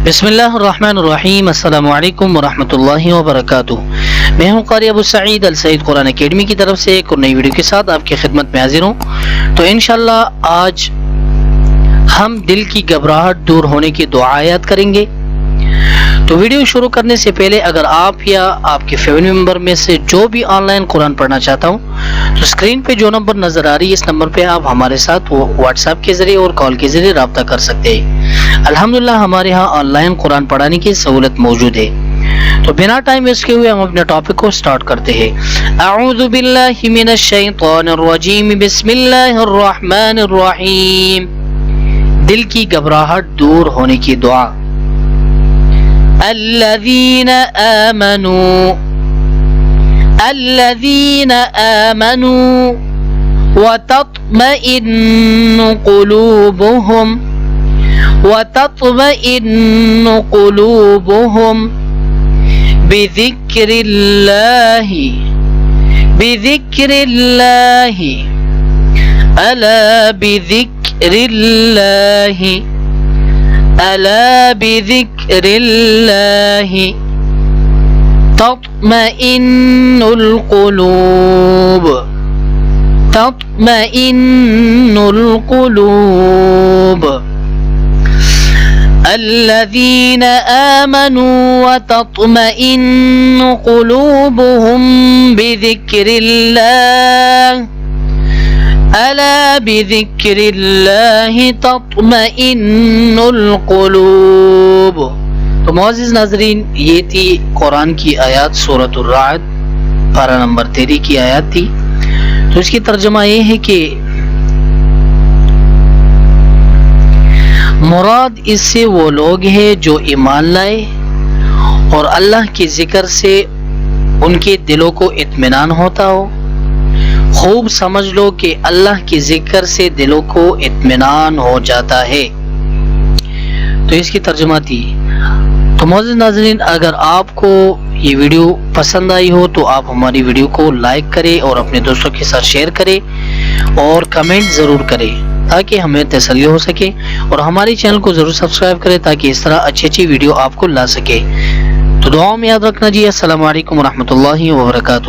بسم اللہ الرحمن الرحیم، السلام علیکم ورحمۃ اللہ وبرکاتہ۔ میں ہوں قاری ابو سعید السعید قرآن اکیڈمی کی طرف سے ایک اور نئی ویڈیو کے ساتھ آپ کی خدمت میں حاضر ہوں۔ تو انشاءاللہ آج ہم دل کی گھبراہٹ دور ہونے کی دعایات کریں گے۔ تو ویڈیو شروع کرنے سے پہلے اگر آپ یا آپ کے فیملی ممبر میں سے جو بھی آن لائن قرآن پڑھنا چاہتا ہوں تو اسکرین پہ جو نمبر نظر آ رہی ہے اس نمبر پہ آپ ہمارے ساتھ واٹس ایپ کے ذریعے اور کال کے ذریعے رابطہ کر سکتے ہیں۔ الحمدللہ ہمارے ہاں آن لائن قرآن پڑھانے کی سہولت موجود ہے۔ تو بنا ٹائم ویسٹ کیے ہوئے ہم اپنے ٹاپک کو سٹارٹ کرتے ہیں۔ اعوذ باللہ من الشیطان الرجیم، بسم اللہ الرحمن الرحیم۔ دل کی گھبراہٹ دور ہونے کی دعا۔ الذین آمنوا وتطمئن قلوبهم بذکر اللہ الا بذکر اللہ تطمئن القلوب۔ الذین آمنوا وتطمئن قلوبهم بذکر اللہ الا بذکر اللہ تطمئن القلوب۔ تو معزز ناظرین، یہ تھی قرآن کی آیات سورۃ الرعد پارہ نمبر 13 کی آیات تھی۔ تو اس کی ترجمہ یہ ہے کہ مراد اس سے وہ لوگ ہیں جو ایمان لائے اور اللہ کے ذکر سے ان کے دلوں کو اطمینان ہوتا ہو۔ خوب سمجھ لو کہ اللہ کے ذکر سے دلوں کو اطمینان ہو جاتا ہے۔ تو اس کی ترجمہ تھی۔ تو معزز ناظرین، اگر آپ کو یہ ویڈیو پسند آئی ہو تو آپ ہماری ویڈیو کو لائک کریں اور اپنے دوستوں کے ساتھ شیئر کریں اور کمنٹ ضرور کریں تاکہ ہمیں تسلی ہو سکے، اور ہماری چینل کو ضرور سبسکرائب کریں تاکہ اس طرح اچھی ویڈیو آپ کو لا سکے۔ تو دعاؤں میں یاد رکھنا جی۔ السلام علیکم ورحمۃ اللہ وبرکاتہ۔